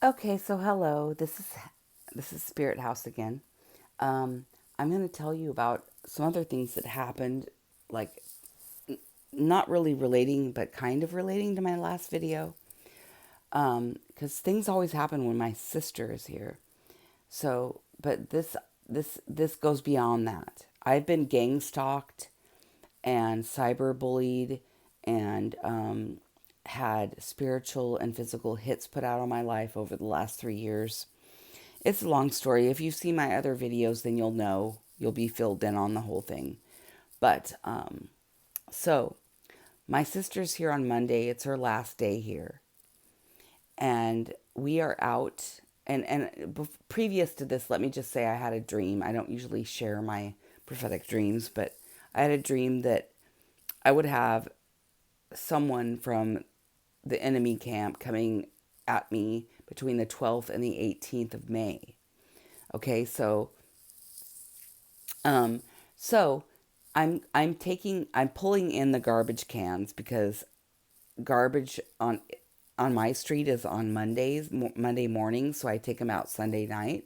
Okay, so hello. This is Spirit House again. I'm going to tell you about some other things that happened, like not really relating, but kind of relating to my last video. Because things always happen when my sister is here. So, but this goes beyond that. I've been gang stalked and cyber bullied and had spiritual and physical hits put out on my life over the last 3 years. It's a long story. If you see my other videos, then you'll know. You'll be filled in on the whole thing. But so my sister's here on Monday. It's her last day here, and we are out. And previous to this, let me just say I had a dream. I don't usually share my prophetic dreams, but I had a dream that I would have someone from the enemy camp coming at me between the 12th and the 18th of May. Okay, um, so I'm pulling in the garbage cans because garbage on my street is on Monday morning, so I take them out Sunday night.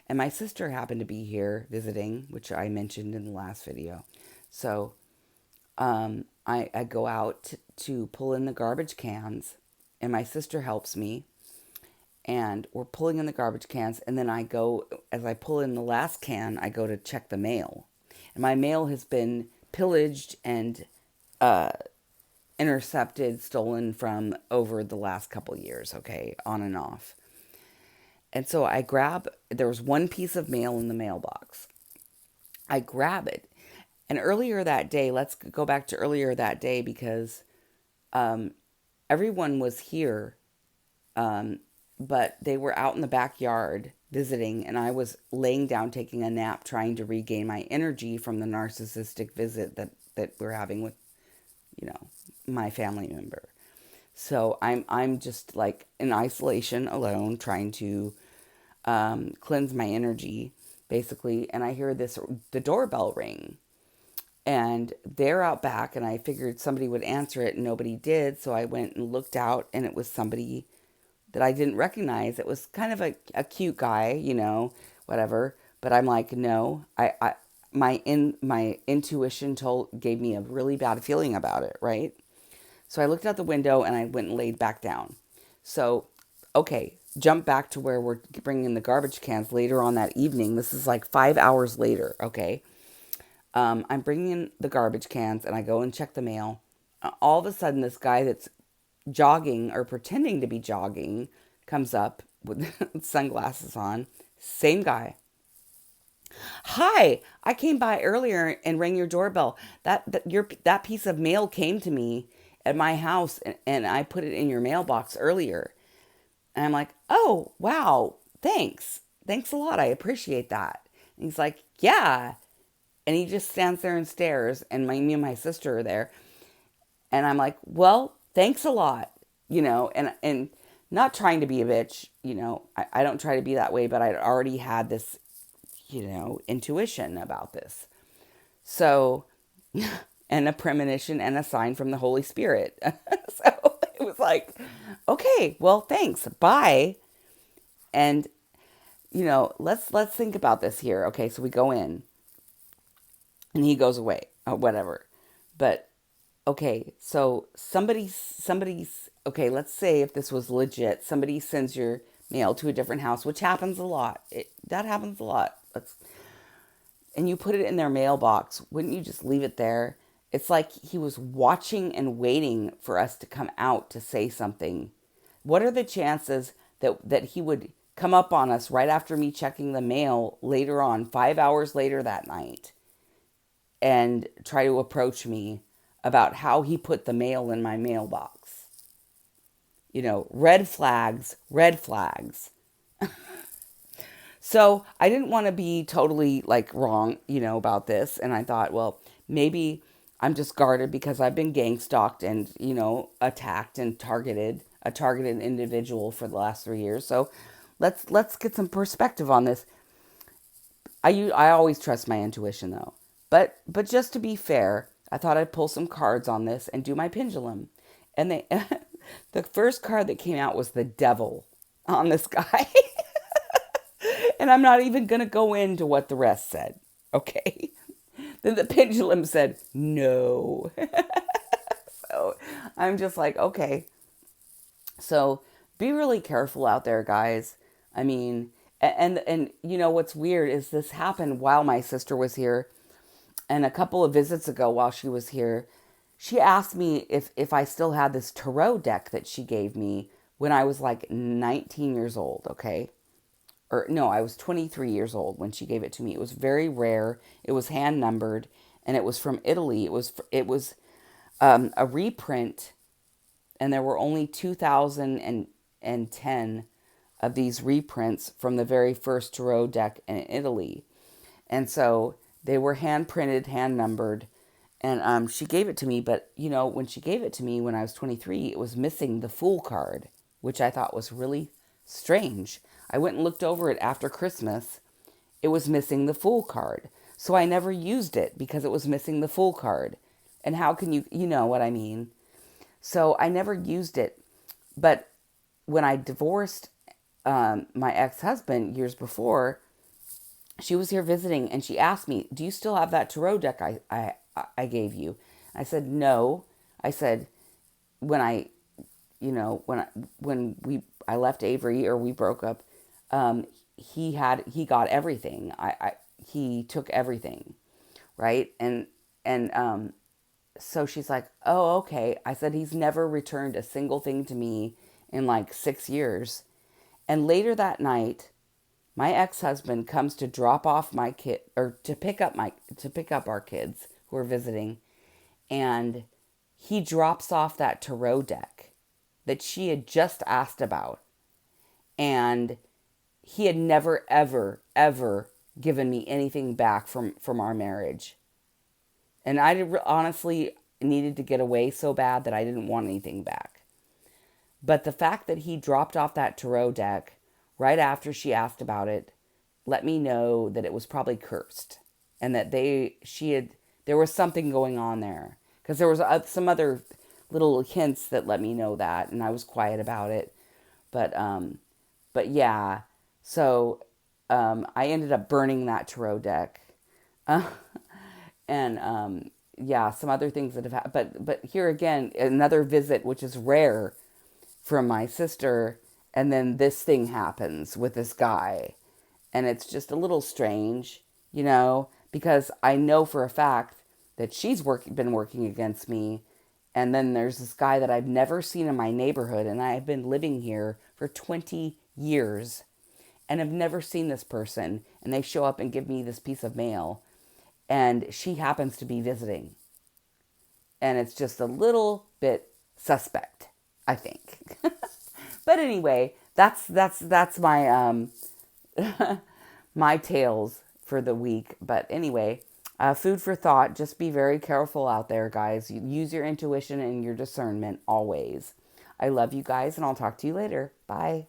And my sister happened to be here visiting, which I mentioned in the last video. So I go out to pull in the garbage cans, and my sister helps me, and we're pulling in the garbage cans. And then as I pull in the last can, I go to check the mail. And my mail has been pillaged and uh, intercepted, stolen from over the last couple years, okay, on and off. And so there was one piece of mail in the mailbox. I grab it. And earlier that day, let's go back to earlier that day because um, everyone was here, but they were out in the backyard visiting, and I was laying down taking a nap, trying to regain my energy from the narcissistic visit that we're having with, my family member. So I'm just like in isolation, alone, trying to cleanse my energy, basically. And I hear the doorbell ring, and they're out back, and I figured somebody would answer it, and nobody did. So I went and looked out, and it was somebody that I didn't recognize. It was kind of a cute guy, whatever. But I'm like, no, my intuition gave me a really bad feeling about it, right? So I looked out the window and I went and laid back down. So, okay, jump back to where we're bringing in the garbage cans later on that evening. This is like 5 hours later, okay? I'm bringing in the garbage cans and I go and check the mail. All of a sudden, this guy that's jogging or pretending to be jogging comes up with sunglasses on. Same guy. Hi, I came by earlier and rang your doorbell. That piece of mail came to me at my house, and I put it in your mailbox earlier. And I'm like, oh wow, thanks a lot. I appreciate that. And he's like, yeah. And he just stands there and stares, and me and my sister are there. And I'm like, well, thanks a lot, and not trying to be a bitch, I don't try to be that way, but I'd already had this, intuition about this. So, and a premonition and a sign from the Holy Spirit. So it was like, okay, well, thanks, bye. And let's think about this here. Okay, so we go in, and he goes away, whatever. But okay, so somebody's okay. Let's say if this was legit, somebody sends your mail to a different house, which happens a lot. That happens a lot. And you put it in their mailbox. Wouldn't you just leave it there? It's like he was watching and waiting for us to come out to say something. What are the chances that he would come up on us right after me checking the mail later on, 5 hours later that night, and try to approach me about how he put the mail in my mailbox? Red flags, red flags. So I didn't want to be totally like wrong, about this. And I thought, well, maybe I'm just guarded because I've been gang stalked and, attacked and a targeted individual for the last 3 years. So let's get some perspective on this. I always trust my intuition though. But just to be fair, I thought I'd pull some cards on this and do my pendulum. And the first card that came out was the devil. on this guy. And I'm not even going to go into what the rest said. Okay. Then the pendulum said no. So I'm just like, okay. So be really careful out there, guys. I mean, and you know what's weird is this happened while my sister was here, and a couple of visits ago while she was here, she asked me if I still had this tarot deck that she gave me when I was like 19 years old, okay? Or no, I was 23 years old when she gave it to me. It was very rare. It was hand numbered, and it was from Italy. It was a reprint, and there were only 2,010 of these reprints from the very first tarot deck in Italy. And so they were hand printed, hand numbered, and she gave it to me. But you know, when she gave it to me when I was 23, it was missing the Fool card, which I thought was really strange. I went and looked over it after Christmas. It was missing the Fool card, so I never used it because it was missing the Fool card. And how can you know what I mean? So I never used it. But when I divorced my ex-husband years before, she was here visiting and she asked me, "Do you still have that tarot deck I gave you?" I said, "No." I said, when I, you know, when I left Avery, or we broke up, he got everything. He took everything, right? And so she's like, "Oh, okay." I said, "He's never returned a single thing to me in like 6 years." And later that night, my ex-husband comes to drop off my kid, or to pick up our kids who are visiting, and he drops off that tarot deck that she had just asked about, and he had never ever ever given me anything back from our marriage. And honestly needed to get away so bad that I didn't want anything back. But the fact that he dropped off that tarot deck right after she asked about it let me know that it was probably cursed, and that there was something going on there, because there was some other little hints that let me know that, and I was quiet about it. But yeah, so I ended up burning that tarot deck. And yeah, some other things that have happened. But here again, another visit, which is rare, from my sister, and then this thing happens with this guy, and it's just a little strange, you know, because I know for a fact that been working against me, and then there's this guy that I've never seen in my neighborhood, and I've been living here for 20 years, and have never seen this person, and they show up and give me this piece of mail, and she happens to be visiting. And it's just a little bit suspect, I think. But anyway, that's my my tales for the week. But anyway, food for thought. Just be very careful out there, guys. Use your intuition and your discernment always. I love you guys, and I'll talk to you later. Bye.